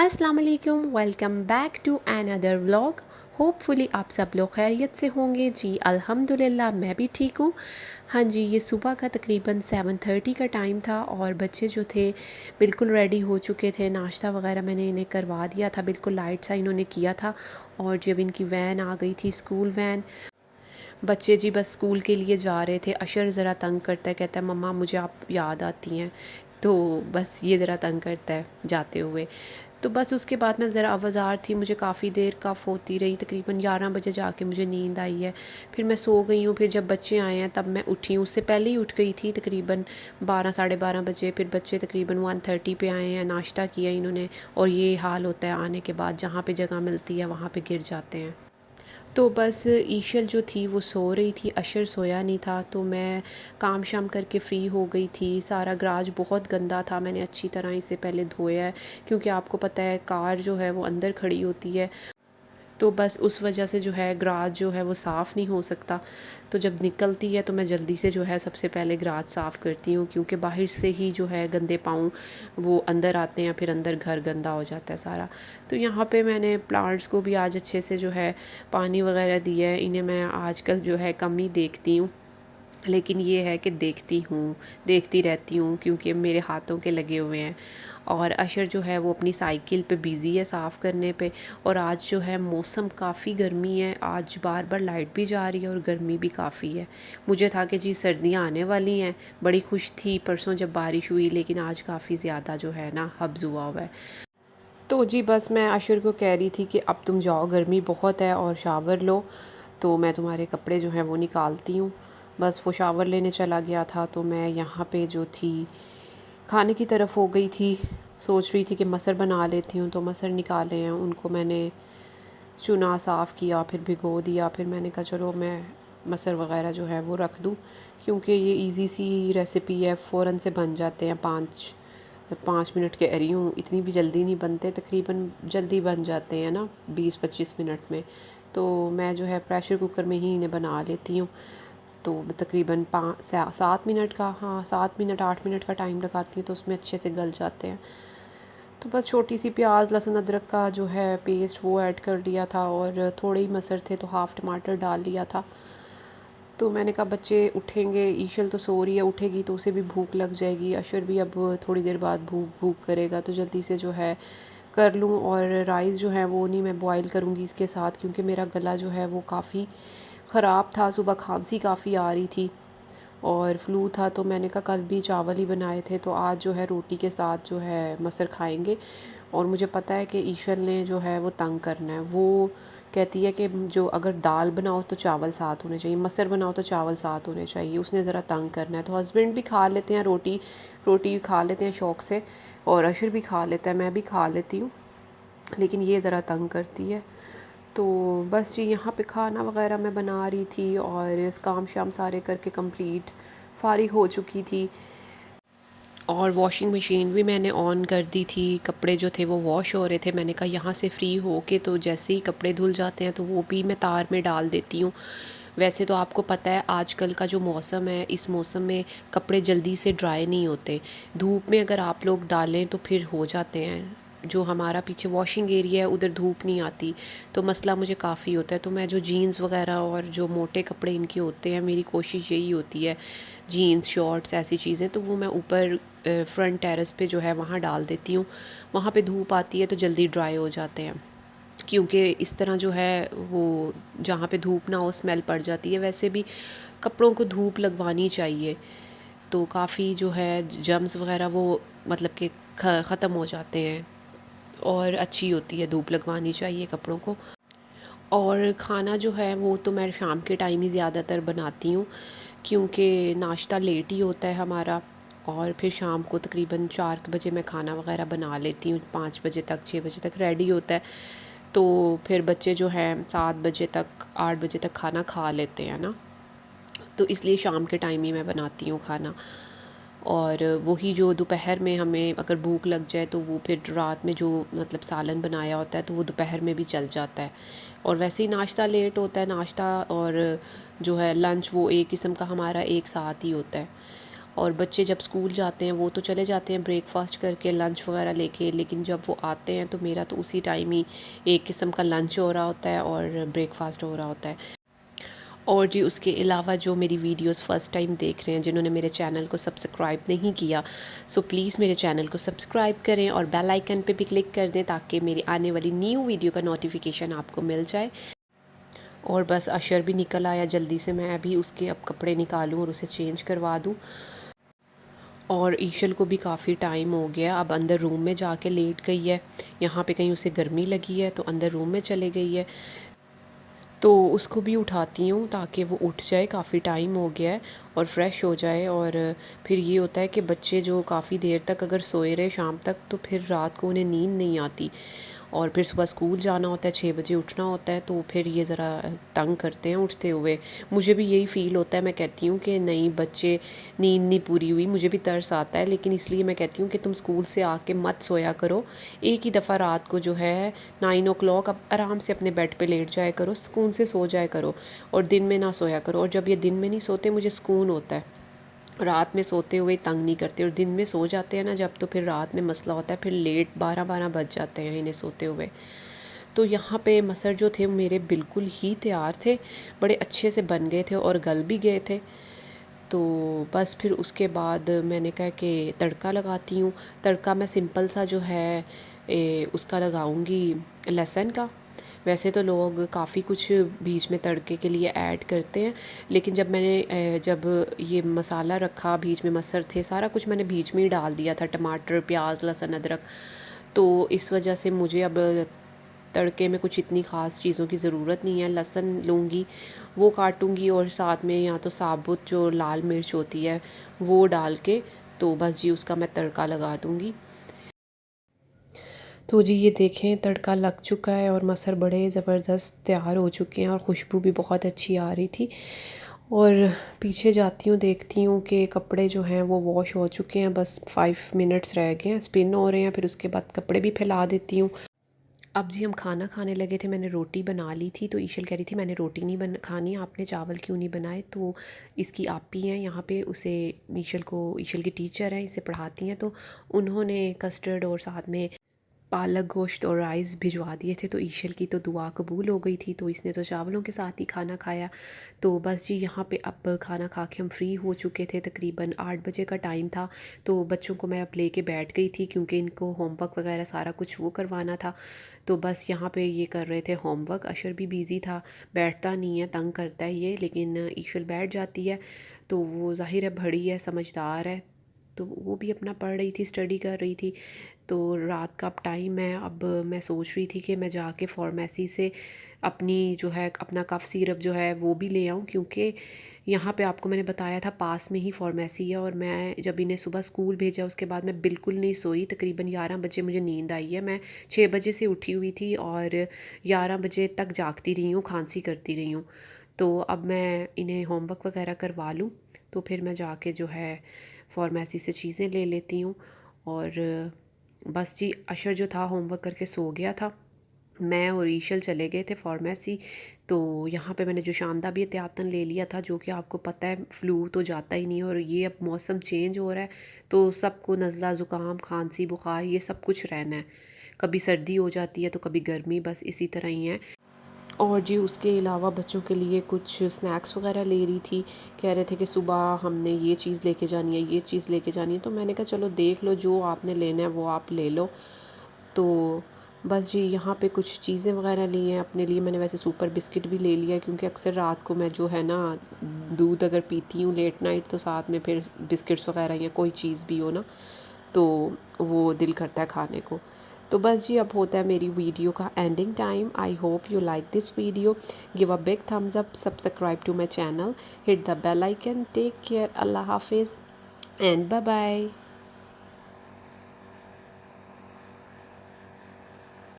अस्सलाम वालेकुम, welcome back to another vlog. Hopefully आप सब लोग खैरियत से होंगे। जी अल्हम्दुलिल्लाह मैं भी ठीक हूँ। हाँ जी, ये सुबह का तकरीबन 7:30 का टाइम था और बच्चे जो थे बिल्कुल रेडी हो चुके थे। नाश्ता वगैरह मैंने इन्हें करवा दिया था, बिल्कुल लाइट सा इन्होंने किया था। और जब इनकी वैन आ गई थी, स्कूल वैन, बच्चे जी बस स्कूल के लिए जा रहे थे। अशर ज़रा तंग करता है, कहता है मम्मा मुझे आप याद आती हैं। तो बस ये ज़रा तंग करता है जाते हुए। तो बस उसके बाद मैं ज़रा अवज़ार थी, मुझे काफ़ी देर कफ़ होती रही, तकरीबन 11 बजे जाके मुझे नींद आई है। फिर मैं सो गई हूँ। फिर जब बच्चे आए हैं तब मैं उठी हूँ। उससे पहले ही उठ गई थी तकरीबन 12 साढ़े 12 बजे। फिर बच्चे तकरीबन 1:30 पे आए हैं, नाश्ता किया इन्होंने। और ये हाल होता है आने के बाद, जहाँ पे जगह मिलती है वहाँ पे गिर जाते हैं। तो बस ईशल जो थी वो सो रही थी, अशर सोया नहीं था। तो मैं काम शाम करके फ़्री हो गई थी। सारा गराज बहुत गंदा था, मैंने अच्छी तरह इसे पहले धोया है, क्योंकि आपको पता है कार जो है वो अंदर खड़ी होती है। तो बस उस वजह से जो है गराज जो है वो साफ़ नहीं हो सकता। तो जब निकलती है तो मैं जल्दी से जो है सबसे पहले गराज साफ़ करती हूँ, क्योंकि बाहर से ही जो है गंदे पाँव वो अंदर आते हैं, फिर अंदर घर गंदा हो जाता है सारा। तो यहाँ पे मैंने प्लांट्स को भी आज अच्छे से जो है पानी वगैरह दिया है। इन्हें मैं आजकल जो है कम ही देखती हूँ, लेकिन ये है कि देखती हूँ, देखती रहती हूँ, क्योंकि मेरे हाथों के लगे हुए हैं। और अशर जो है वो अपनी साइकिल पे बिज़ी है साफ़ करने पे। और आज जो है मौसम काफ़ी गर्मी है, आज बार बार लाइट भी जा रही है और गर्मी भी काफ़ी है। मुझे था कि जी सर्दियाँ आने वाली हैं, बड़ी खुश थी परसों जब बारिश हुई, लेकिन आज काफ़ी ज़्यादा जो है ना हब्स हुआ हुआ है। तो जी बस मैं अशर को कह रही थी कि अब तुम जाओ, गर्मी बहुत है, और शावर लो। तो मैं तुम्हारे कपड़े जो हैं वो निकालती हूँ। बस वो शावर लेने चला गया था, तो मैं यहाँ पे जो थी खाने की तरफ हो गई थी। सोच रही थी कि मसर बना लेती हूँ। तो मसर निकाले हैं, उनको मैंने चुना, साफ़ किया, फिर भिगो दिया। फिर मैंने कहा चलो मैं मसर वग़ैरह जो है वो रख दूँ, क्योंकि ये इजी सी रेसिपी है, फ़ौरन से बन जाते हैं। 5 मिनट कह रही हूँ, इतनी भी जल्दी नहीं बनते, तकरीबन जल्दी बन जाते हैं ना, 20-25 मिनट में। तो मैं जो है प्रेशर कुकर में ही इन्हें बना लेती हूँ। तो तकरीबन 7 मिनट का, हाँ 7 मिनट 8 मिनट का टाइम लगाती हूँ, तो उसमें अच्छे से गल जाते हैं। तो बस छोटी सी प्याज लहसुन अदरक का जो है पेस्ट वो ऐड कर लिया था, और थोड़े ही मसर थे तो हाफ़ टमाटर डाल लिया था। तो मैंने कहा बच्चे उठेंगे, ईशल तो सो रही है, उठेगी तो उसे भी भूख लग जाएगी, अशर भी अब थोड़ी देर बाद भूख भूख करेगा, तो जल्दी से जो है कर लूँ। और राइस जो है वो नहीं मैं बॉईल करूँगी इसके साथ, क्योंकि मेरा गला जो है वो काफ़ी ख़राब था, सुबह खांसी काफ़ी आ रही थी और फ्लू था। तो मैंने कहा कल भी चावल ही बनाए थे, तो आज जो है रोटी के साथ जो है मसर खाएंगे। और मुझे पता है कि ईशल ने जो है वो तंग करना है, वो कहती है कि जो अगर दाल बनाओ तो चावल साथ होने चाहिए, मसर बनाओ तो चावल साथ होने चाहिए, उसने ज़रा तंग करना है। तो हस्बैंड भी खा लेते हैं रोटी, रोटी खा लेते हैं शौक़ से, और अशर भी खा लेता है, मैं भी खा लेती हूँ, लेकिन ये ज़रा तंग करती है। तो बस जी यहाँ पे खाना वगैरह मैं बना रही थी, और इस काम शाम सारे करके कंप्लीट फ़ारिग हो चुकी थी। और वॉशिंग मशीन भी मैंने ऑन कर दी थी, कपड़े जो थे वो वॉश हो रहे थे। मैंने कहा यहाँ से फ्री हो के तो जैसे ही कपड़े धुल जाते हैं तो वो भी मैं तार में डाल देती हूँ। वैसे तो आपको पता है आजकल का जो मौसम है, इस मौसम में कपड़े जल्दी से ड्राई नहीं होते। धूप में अगर आप लोग डालें तो फिर हो जाते हैं। जो हमारा पीछे वॉशिंग एरिया है उधर धूप नहीं आती, तो मसला मुझे काफ़ी होता है। तो मैं जो जीन्स वगैरह और जो मोटे कपड़े इनके होते हैं, मेरी कोशिश यही होती है, जीन्स शॉर्ट्स ऐसी चीज़ें, तो वो मैं ऊपर फ्रंट टेरेस पे जो है वहाँ डाल देती हूँ। वहाँ पे धूप आती है तो जल्दी ड्राई हो जाते हैं, क्योंकि इस तरह जो है वो जहाँ पे धूप ना हो स्मेल पड़ जाती है। वैसे भी कपड़ों को धूप लगवानी चाहिए, तो काफ़ी जो है जर्म्स वगैरह वो मतलब कि ख़त्म हो जाते हैं, और अच्छी होती है, धूप लगवानी चाहिए कपड़ों को। और खाना जो है वो तो मैं शाम के टाइम ही ज़्यादातर बनाती हूँ, क्योंकि नाश्ता लेट ही होता है हमारा। और फिर शाम को तकरीबन 4 बजे मैं खाना वगैरह बना लेती हूँ, 5 बजे तक 6 बजे तक रेडी होता है। तो फिर बच्चे जो हैं 7 बजे तक 8 बजे तक खाना खा लेते हैं ना, तो इसलिए शाम के टाइम ही मैं बनाती हूँ खाना। और वही जो दोपहर में हमें अगर भूख लग जाए तो वो फिर रात में जो मतलब सालन बनाया होता है तो वो दोपहर में भी चल जाता है। और वैसे ही नाश्ता लेट होता है, नाश्ता और जो है लंच वो एक किस्म का हमारा एक साथ ही होता है। और बच्चे जब स्कूल जाते हैं वो तो चले जाते हैं ब्रेकफास्ट करके, लंच वगैरह लेके, लेकिन जब वो आते हैं तो मेरा तो उसी टाइम ही एक किस्म का लंच हो रहा होता है और ब्रेकफास्ट हो रहा होता है। और जी उसके अलावा जो मेरी वीडियोस फ़र्स्ट टाइम देख रहे हैं, जिन्होंने मेरे चैनल को सब्सक्राइब नहीं किया, सो प्लीज़ मेरे चैनल को सब्सक्राइब करें और बेल आइकन पे भी क्लिक कर दें ताकि मेरी आने वाली न्यू वीडियो का नोटिफिकेशन आपको मिल जाए। और बस अशर भी निकल आया जल्दी से, मैं अभी उसके अब कपड़े निकालूँ और उसे चेंज करवा दूँ। और ईशल को भी काफ़ी टाइम हो गया, अब अंदर रूम में जाके लेट गई है। यहाँ पे कहीं उसे गर्मी लगी है तो अंदर रूम में चले गई है। तो उसको भी उठाती हूँ ताकि वो उठ जाए, काफ़ी टाइम हो गया है, और फ्रेश हो जाए। और फिर ये होता है कि बच्चे जो काफ़ी देर तक अगर सोए रहे शाम तक तो फिर रात को उन्हें नींद नहीं आती, और फिर सुबह स्कूल जाना होता है, 6 बजे उठना होता है, तो फिर ये ज़रा तंग करते हैं उठते हुए। मुझे भी यही फ़ील होता है, मैं कहती हूँ कि नहीं बच्चे नींद नहीं पूरी हुई, मुझे भी तरस आता है, लेकिन इसलिए मैं कहती हूँ कि तुम स्कूल से आके मत सोया करो, एक ही दफ़ा रात को जो है 9 o'clock अब आराम से अपने बेड पे लेट जाया करो, सुकून से सो जाया करो, और दिन में ना सोया करो। और जब ये दिन में नहीं सोते मुझे सुकून होता है, रात में सोते हुए तंग नहीं करते, और दिन में सो जाते हैं ना जब, तो फिर रात में मसला होता है, फिर लेट 12-12 बज जाते हैं इन्हें सोते हुए। तो यहाँ पे मसर जो थे मेरे बिल्कुल ही तैयार थे, बड़े अच्छे से बन गए थे और गल भी गए थे। तो बस फिर उसके बाद मैंने कहा कि तड़का लगाती हूँ। तड़का मैं सिंपल सा जो है उसका लगाऊंगी, लहसुन का। वैसे तो लोग काफ़ी कुछ बीच में तड़के के लिए ऐड करते हैं, लेकिन जब मैंने जब ये मसाला रखा, बीच में मसर थे, सारा कुछ मैंने बीच में ही डाल दिया था, टमाटर, प्याज, लहसुन, अदरक। तो इस वजह से मुझे अब तड़के में कुछ इतनी ख़ास चीज़ों की ज़रूरत नहीं है। लहसुन लूँगी, वो काटूँगी, और साथ में या तो साबुत जो लाल मिर्च होती है वो डाल के, तो बस जी उसका मैं तड़का लगा दूँगी। तो जी ये देखें तड़का लग चुका है और मसर बड़े ज़बरदस्त तैयार हो चुके हैं और खुशबू भी बहुत अच्छी आ रही थी। और पीछे जाती हूँ, देखती हूँ कि कपड़े जो हैं वो वॉश हो चुके हैं, बस 5 मिनट्स रह गए हैं, स्पिन हो रहे हैं, फिर उसके बाद कपड़े भी फैला देती हूँ। अब जी हम खाना खाने लगे थे, मैंने रोटी बना ली थी, तो ईशल कह रही थी मैंने रोटी नहीं खानी, आपने चावल क्यों नहीं बनाए। तो इसकी आपी हैं यहाँ पे, उसे ईशल की टीचर हैं, इसे पढ़ाती हैं, तो उन्होंने कस्टर्ड और साथ में पालक गोश्त और राइस भिजवा दिए थे। तो ईशल की तो दुआ कबूल हो गई थी, तो इसने तो चावलों के साथ ही खाना खाया। तो बस जी यहाँ पे अब खाना खा के हम फ्री हो चुके थे, तकरीबन 8 बजे का टाइम था। तो बच्चों को मैं अब लेके बैठ गई थी क्योंकि इनको होमवर्क वगैरह सारा कुछ वो करवाना था। तो बस यहाँ पे ये कर रहे थे होमवर्क। अशर भी बिज़ी था, बैठता नहीं है, तंग करता है ये, लेकिन ईशल बैठ जाती है। तो वो ज़ाहिर है बड़ी है, समझदार है, तो वो भी अपना पढ़ रही थी, स्टडी कर रही थी। तो रात का अब टाइम है, अब मैं सोच रही थी कि मैं जाके फार्मेसी से अपनी जो है अपना कफ़ सिरप जो है वो भी ले आऊँ, क्योंकि यहाँ पे आपको मैंने बताया था पास में ही फार्मेसी है। और मैं जब इन्हें सुबह स्कूल भेजा उसके बाद मैं बिल्कुल नहीं सोई, तकरीबन 11 बजे मुझे नींद आई है। मैं 6 बजे से उठी हुई थी और 11 बजे तक जागती रही हूँ, खांसी करती रही हूँ। तो अब मैं इन्हें होमवर्क वगैरह करवा लूँ, तो फिर मैं जाके जो है फार्मेसी से चीज़ें ले लेती हूँ। और बस जी अशर जो था होमवर्क करके सो गया था, मैं और ईशल चले गए थे फार्मेसी। तो यहाँ पे मैंने जो शानदा भी एहतियातन ले लिया था, जो कि आपको पता है फ़्लू तो जाता ही नहीं है, और ये अब मौसम चेंज हो रहा है तो सबको नज़ला ज़ुकाम खांसी बुखार ये सब कुछ रहना है, कभी सर्दी हो जाती है तो कभी गर्मी, बस इसी तरह ही है। और जी उसके अलावा बच्चों के लिए कुछ स्नैक्स वगैरह ले रही थी, कह रहे थे कि सुबह हमने ये चीज़ लेके जानी है, ये चीज़ लेके जानी है, तो मैंने कहा चलो देख लो, जो आपने लेना है वो आप ले लो। तो बस जी यहाँ पे कुछ चीज़ें वगैरह ली हैं अपने लिए। मैंने वैसे सुपर बिस्किट भी ले लिया है, क्योंकि अक्सर रात को मैं जो है ना दूध अगर पीती हूँ लेट नाइट, तो साथ में फिर बिस्किट्स वगैरह या कोई चीज़ भी हो ना, तो वो दिल करता है खाने को। तो बस जी अब होता है मेरी वीडियो का ending time. I hope you like this video, give a big thumbs up, subscribe to my channel, hit the bell icon, take care, अल्लाह हाफिज़ एंड बाय बाय।